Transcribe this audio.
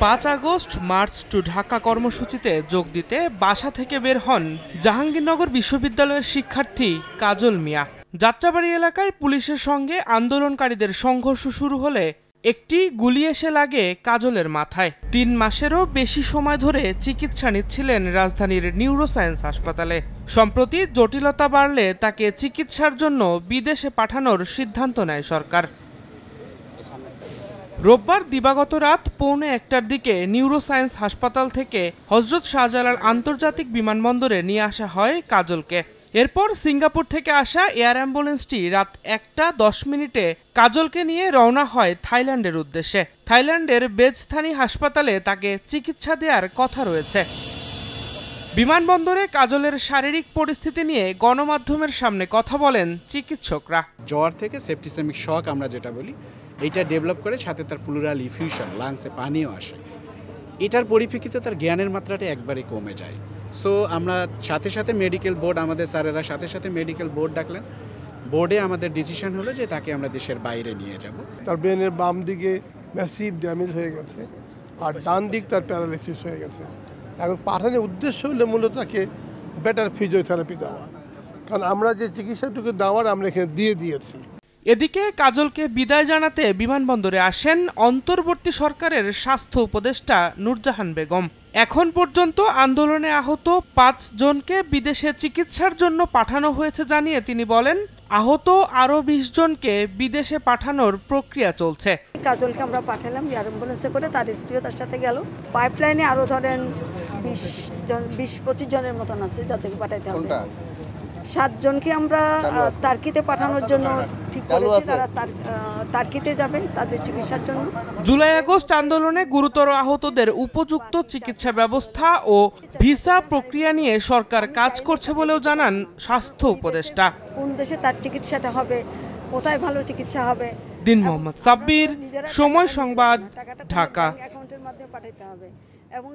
5 August March two Dhaka কর্মসূচিতে যোগ দিতে বাসা থেকে বের হন জাহাঙ্গীরনগর বিশ্ববিদ্যালয়ের শিক্ষার্থী কাজল মিয়া। যাত্রাবাড়ি এলাকায় পুলিশের সঙ্গে আন্দোলনকারীদের সংঘর্ষ শুরু হলে একটি গুলি এসে লাগে কাজলের মাথায়। 3 মাসেরও বেশি সময় ধরে চিকিৎসা নিচ্ছিলেন রাজধানীর নিউরোসায়েন্স হাসপাতালে। সম্প্রতি জটিলতা বাড়লে তাকে চিকিৎসার জন্য বিদেশে পাঠানোর সিদ্ধান্ত নেয় সরকার। রোববার দিবাগত রাত 1:45টার দিকে নিউরোসায়েন্স হাসপাতাল থেকে হযরত শাহজালাল আন্তর্জাতিক বিমানবন্দরে নিয়ে আসা হয় কাজলকে। এরপর সিঙ্গাপুর থেকে আসা এয়ার অ্যাম্বুলেন্সটি রাত 1:10 কাজলকে নিয়ে রওনা হয় থাইল্যান্ডের উদ্দেশ্যে। থাইল্যান্ডের বেজস্থানী হাসপাতালে তাকে চিকিৎসা দেওয়ার কথা রয়েছে। বিমানবন্দরে কাজলের শারীরিক পরিস্থিতি নিয়ে গণমাধ্যমের সামনে কথা বলেন চিকিৎসকরা। জ্বর থেকে সেপ্টিসেমিক শক আমরা যেটা বলি, এইটা ডেভেলপ করে, সাথে তার প্লুরাল ইফিউশন, লাংসে পানিও আসে। এটার পরিপ্রেক্ষিতে তার জ্ঞানের মাত্রাটা একবারে কমে যায়। সো আমরা সাথে সাথে মেডিকেল বোর্ড, আমাদের স্যারেরা সাথে সাথে মেডিকেল বোর্ড ডাকলেন। বোর্ডে আমাদের ডিসিশন হলো যে তাকে আমরা দেশের বাইরে নিয়ে যাব। তার ব্রেনের বাম দিকে ম্যাসিভ ড্যামেজ হয়ে গেছে, আর ডান দিক তার প্যারালাইসিস হয়ে গেছে। এখন পাঠানোর উদ্দেশ্য হলো মূলত তাকে বেটার ফিজিওথেরাপি দেওয়া, কারণ আমরা যে চিকিৎসাটুকু দেওয়ার আমরা এখানে দিয়ে দিয়েছি। এদিকে কাজলকে বিদায় জানাতে বিমানবন্দরে আসেন অন্তর্বর্তী সরকারের স্বাস্থ্য উপদেষ্টা নূরজাহান বেগম। এখন পর্যন্ত আন্দোলনে আহত 5 জনকে বিদেশে চিকিৎসার জন্য পাঠানো হয়েছে জানিয়ে তিনি বলেন, আহত আরও 20 জনকে বিদেশে পাঠানোর প্রক্রিয়া চলছে। কাজলকে আমরা পাঠালাম এয়ার অ্যাম্বুলেন্সে করে, তার স্ত্রীও তার সাথে গেল। পাইপলাইনে আরও ধরেন 20-25 জনের মতন আছে যাদেরকে পাঠাইতে হবে। 7 জনকে আমরা তার্কিতে পাঠানোর জন্য ঠিক করেছি, তারা তার্কিতে যাবে তাদের চিকিৎসার জন্য। জুলাই আগস্ট আন্দোলনে গুরুতর আহতদের উপযুক্ত চিকিৎসা ব্যবস্থা ও ভিসা প্রক্রিয়া নিয়ে সরকার কাজ করছে বলেও জানান স্বাস্থ্য উপদেষ্টা। কোন দেশে তার চিকিৎসাটা হবে, কোথায় ভালো চিকিৎসা হবে। দিন মোহাম্মদ সাব্বির, সময় সংবাদ, ঢাকা। অ্যাকাউন্টের মাধ্যমে পাঠাইতে হবে এবং